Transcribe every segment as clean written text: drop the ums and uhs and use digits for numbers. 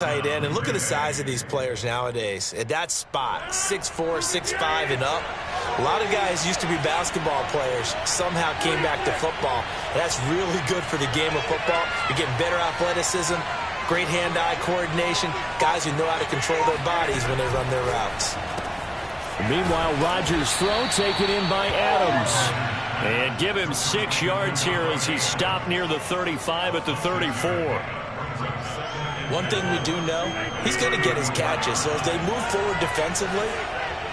Tight end, and look at the size of these players nowadays. At that spot, 6'4", 6'5", and up. A lot of guys used to be basketball players, somehow came back to football. That's really good for the game of football. You're getting better athleticism, great hand-eye coordination, guys who know how to control their bodies when they run their routes. Meanwhile, Rodgers' throw taken in by Adams. And give him 6 yards here as he stopped near the 35 at the 34. One thing we do know, he's going to get his catches. So as they move forward defensively,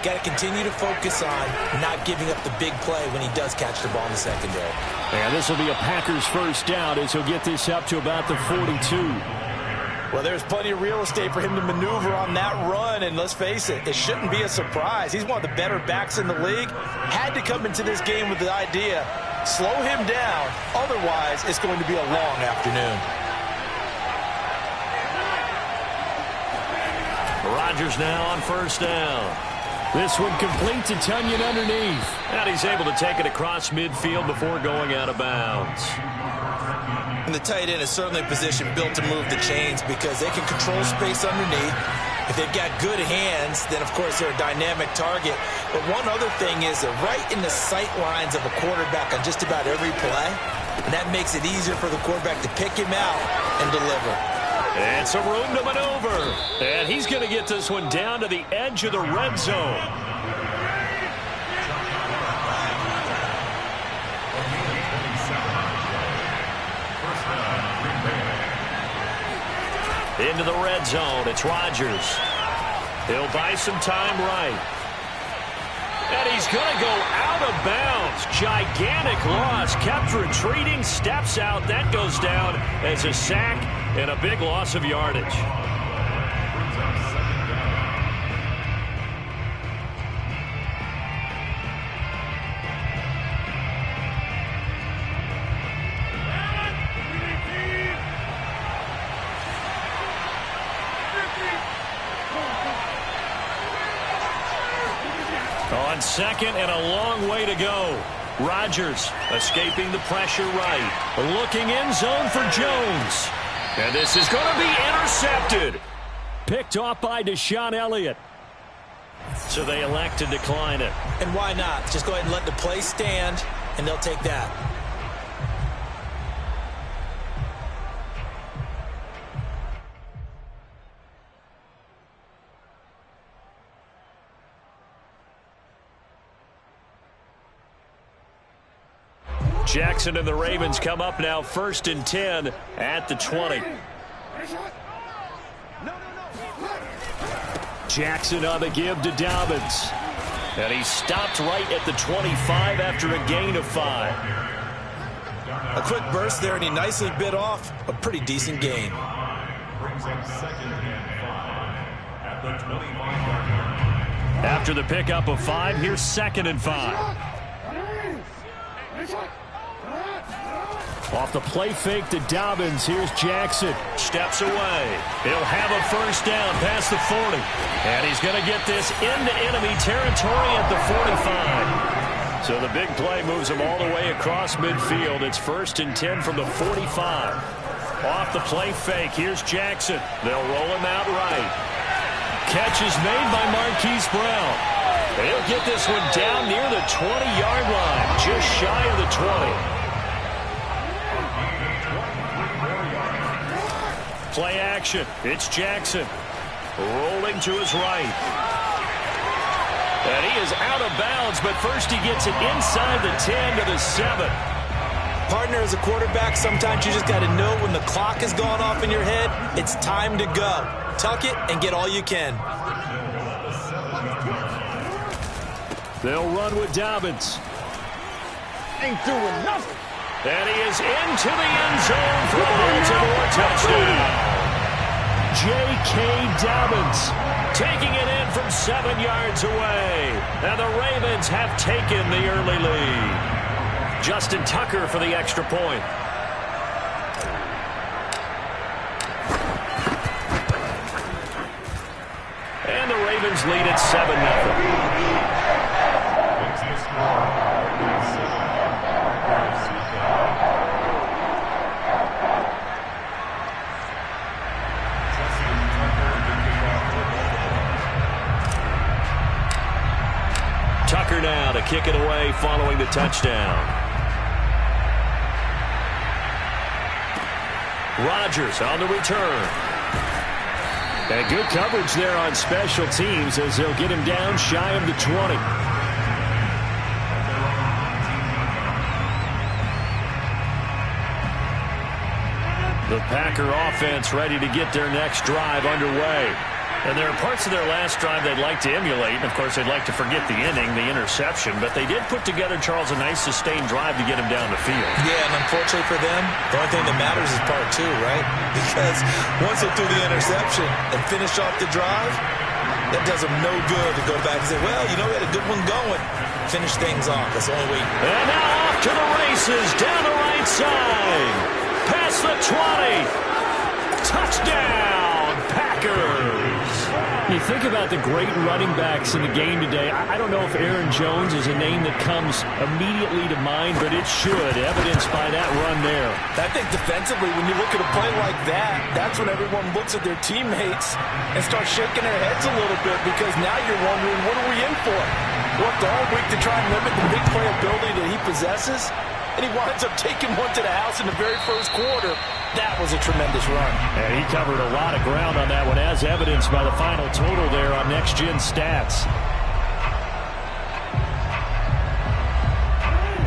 got to continue to focus on not giving up the big play when he does catch the ball in the secondary. And this will be a Packers first down as he'll get this up to about the 42. Well, there's plenty of real estate for him to maneuver on that run, and let's face it, it shouldn't be a surprise. He's one of the better backs in the league. Had to come into this game with the idea, slow him down, otherwise it's going to be a long afternoon. Rodgers now on first down. This one complete to Tonyan underneath. And he's able to take it across midfield before going out of bounds. And the tight end is certainly a position built to move the chains because they can control space underneath. If they've got good hands, then of course they're a dynamic target. But one other thing is they're right in the sight lines of a quarterback on just about every play. And that makes it easier for the quarterback to pick him out and deliver. And some room to maneuver. And he's going to get this one down to the edge of the red zone. Into the red zone. It's Rodgers. He'll buy some time right. And he's going to go out of bounds. Gigantic loss. Kept retreating. Steps out. That goes down as a sack. And a big loss of yardage. On second and a long way to go. Rodgers escaping the pressure right. Looking end zone for Jones. And this is going to be intercepted. Picked off by Deshaun Elliott. So they elect to decline it. And why not? Just go ahead and let the play stand, and they'll take that. Jackson and the Ravens come up now 1st and 10 at the 20. Jackson on the give to Dobbins. And he stopped right at the 25 after a gain of 5. A quick burst there, and he nicely bit off a pretty decent gain. After the pickup of 5, here's 2nd and 5. Off the play fake to Dobbins. Here's Jackson. Steps away. He'll have a first down past the 40. And he's going to get this into enemy territory at the 45. So the big play moves him all the way across midfield. It's 1st and 10 from the 45. Off the play fake. Here's Jackson. They'll roll him out right. Catch is made by Marquise Brown. He'll get this one down near the 20-yard line. Just shy of the 20. Play action. It's Jackson. Rolling to his right. And he is out of bounds, but first he gets it inside the 10 to the 7. Partner, as a quarterback, sometimes you just got to know when the clock has gone off in your head, it's time to go. Tuck it and get all you can. They'll run with Dobbins. Ain't doing nothing. And he is into the end zone for a Baltimore touchdown. J.K. Dobbins taking it in from 7 yards away. And the Ravens have taken the early lead. Justin Tucker for the extra point. And the Ravens lead at 7-0. Packer now to kick it away following the touchdown. Rodgers on the return. And good coverage there on special teams as they'll get him down shy of the 20. The Packer offense ready to get their next drive underway. And there are parts of their last drive they'd like to emulate. And, of course, they'd like to forget the inning, the interception. But they did put together, Charles, a nice sustained drive to get him down the field. Yeah, and unfortunately for them, the only thing that matters is part two, right? Because once they threw the interception and finished off the drive, that does them no good to go back and say, well, you know, we had a good one going. Finish things off. That's the only way. And now off to the races, down the right side. Past the 20. Touchdown, Packers. You think about the great running backs in the game today. I don't know if Aaron Jones is a name that comes immediately to mind, but it should, evidenced by that run there. I think defensively, when you look at a play like that, that's when everyone looks at their teammates and starts shaking their heads a little bit, because now you're wondering, what are we in for? Worked all week to try and limit the big playability that he possesses, and he winds up taking one to the house in the very first quarter. That was a tremendous run. And he covered a lot of ground on that one, as evidenced by the final total there on Next Gen Stats.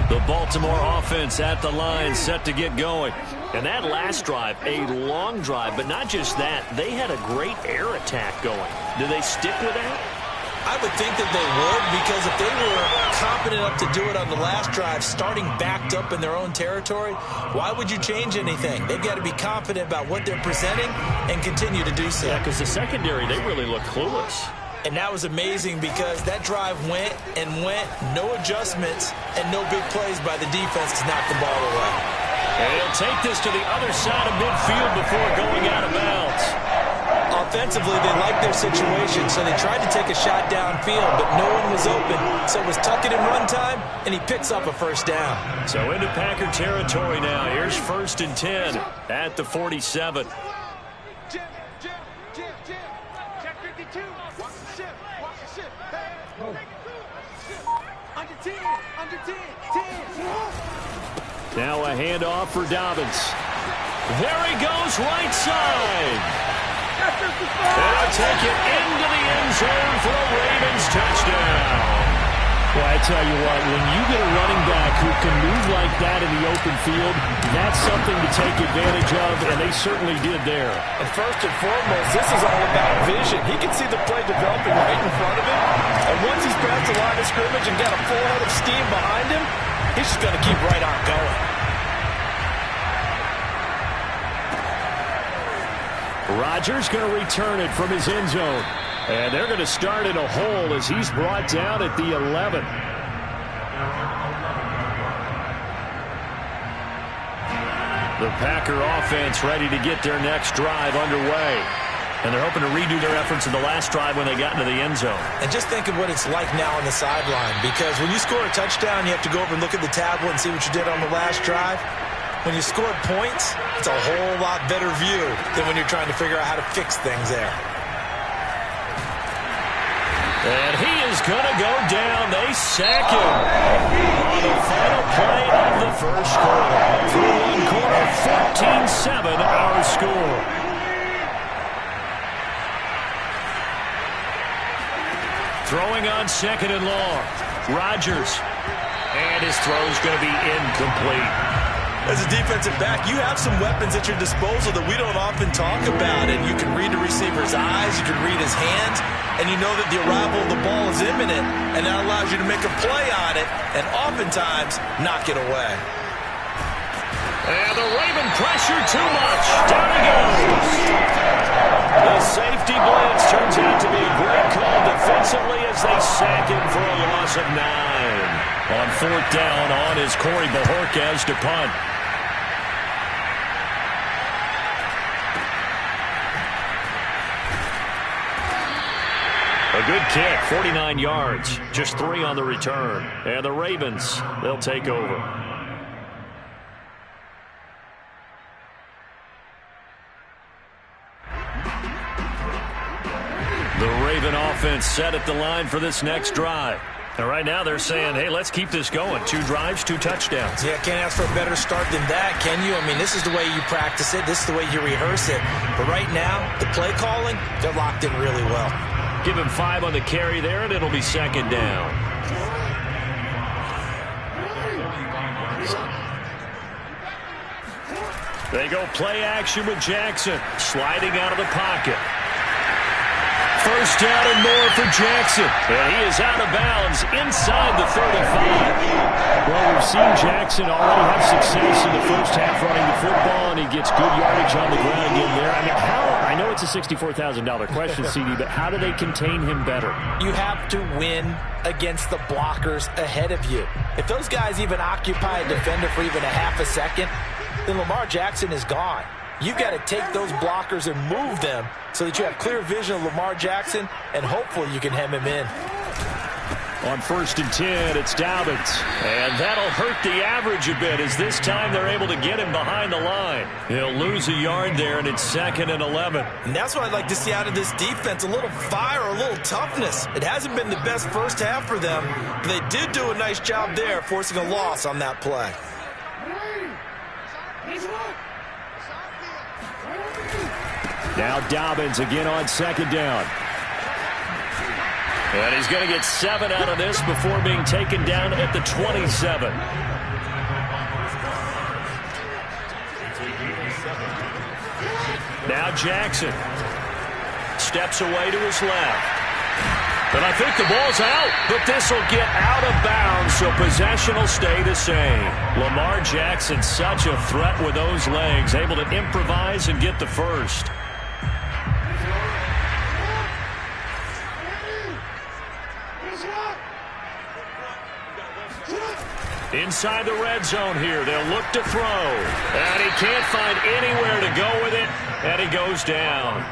The Baltimore offense at the line, set to get going. And that last drive, a long drive, but not just that. They had a great air attack going. Do they stick with that? I would think that they would, because if they were confident enough to do it on the last drive, starting backed up in their own territory, why would you change anything? They've got to be confident about what they're presenting and continue to do so. Yeah, because the secondary, they really look clueless. And that was amazing, because that drive went and went, no adjustments and no big plays by the defense to knock the ball away. And he'll take this to the other side of midfield before going out of bounds. Offensively, they liked their situation, so they tried to take a shot downfield, but no one was open. So it was tuck it and run time, and he picks up a first down. So into Packer territory now. Here's 1st and 10 at the 47. Check 52. Watch the ship. Watch the ship. Hey. Under 10. Under 10. 10. Now a handoff for Dobbins. There he goes, right side. They'll take it into the end zone for a Ravens touchdown. Well, I tell you what, when you get a running back who can move like that in the open field, that's something to take advantage of, and they certainly did there. And first and foremost, this is all about vision. He can see the play developing right in front of him, and once he's past the line of scrimmage and got a full head of steam behind him, he's just going to keep right on going. Rodgers going to return it from his end zone. And they're going to start in a hole as he's brought down at the 11. The Packer offense ready to get their next drive underway. And they're hoping to redo their efforts in the last drive when they got into the end zone. And just think of what it's like now on the sideline, because when you score a touchdown, you have to go over and look at the tablet and see what you did on the last drive. When you score points, it's a whole lot better view than when you're trying to figure out how to fix things there. And he is going to go down. They sack him on the final play of the first quarter. Through one quarter, 14-7 our score. Throwing on 2nd and long. Rodgers. And his throw is going to be incomplete. As a defensive back, you have some weapons at your disposal that we don't often talk about. And you can read the receiver's eyes, you can read his hands, and you know that the arrival of the ball is imminent, and that allows you to make a play on it and oftentimes knock it away. And the Raven pressure too much. Down he goes. The safety blitz turns out to be a great call defensively as they sack him for a loss of 9. On 4th down, on is Corey Bojorquez to punt. A good kick, 49 yards, just 3 on the return. And the Ravens, they'll take over. The Raven offense set at the line for this next drive. And right now they're saying, hey, let's keep this going. 2 drives, 2 touchdowns. Yeah, can't ask for a better start than that, can you? I mean, this is the way you practice it. This is the way you rehearse it. But right now, the play calling, they're locked in really well. Give him 5 on the carry there, and it'll be 2nd down. They go play action with Jackson, sliding out of the pocket. First down and more for Jackson. And he is out of bounds inside the 35. Well, we've seen Jackson already have success in the first half running the football, and he gets good yardage on the ground again there. I mean, I know it's a $64,000 question, CD, but how do they contain him better? You have to win against the blockers ahead of you. If those guys even occupy a defender for even a half a second, then Lamar Jackson is gone. You've got to take those blockers and move them so that you have clear vision of Lamar Jackson, and hopefully you can hem him in. On 1st and 10, it's Dobbins. And that'll hurt the average a bit as this time they're able to get him behind the line. He'll lose a yard there, and it's 2nd and 11. And that's what I'd like to see out of this defense, a little fire, a little toughness. It hasn't been the best first half for them, but they did do a nice job there, forcing a loss on that play. Now Dobbins again on 2nd down. And he's going to get 7 out of this before being taken down at the 27. Now Jackson steps away to his left. And I think the ball's out, but this will get out of bounds, so possession will stay the same. Lamar Jackson, such a threat with those legs, able to improvise and get the first. Inside the red zone here, they'll look to throw. And he can't find anywhere to go with it, and he goes down.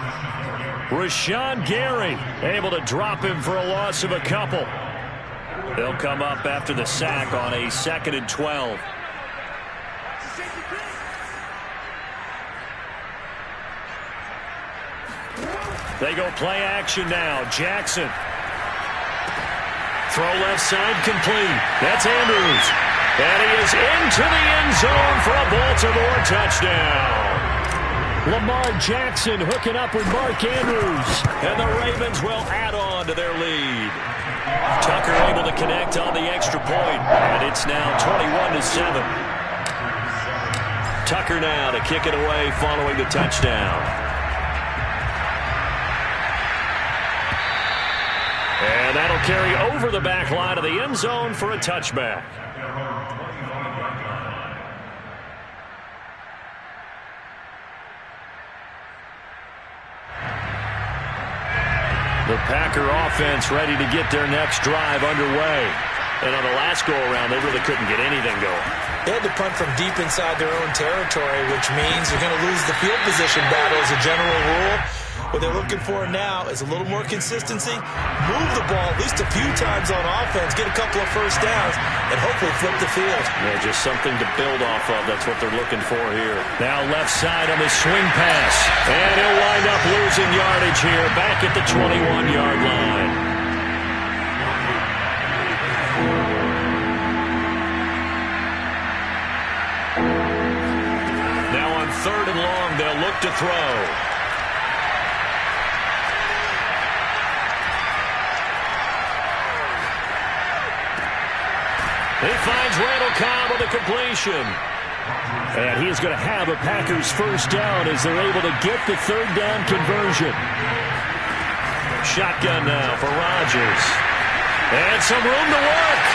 Rashawn Gary able to drop him for a loss of a couple. They'll come up after the sack on a 2nd and 12. They go play action now. Jackson. Throw left side complete. That's Andrews. And he is into the end zone for a Baltimore touchdown. Lamar Jackson hooking up with Mark Andrews. And the Ravens will add on to their lead. Tucker able to connect on the extra point. And it's now 21-7. Tucker now to kick it away following the touchdown. And that'll carry over the back line of the end zone for a touchback. The Packer offense ready to get their next drive underway. And on the last go-around, they really couldn't get anything going. They had to punt from deep inside their own territory, which means they're going to lose the field position battle as a general rule. What they're looking for now is a little more consistency, move the ball at least a few times on offense, get a couple of first downs, and hopefully flip the field. Yeah, just something to build off of. That's what they're looking for here. Now left side on the swing pass. And he'll wind up losing yardage here back at the 21-yard line. Now on 3rd and long, they'll look to throw. He finds Randall Cobb with a completion. And he is going to have a Packers first down as they're able to get the 3rd down conversion. Shotgun now for Rodgers. And some room to work.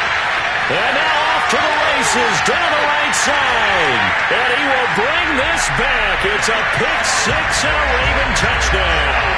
And now off to the races down the right side. And he will bring this back. It's a pick 6 and a Raven touchdown.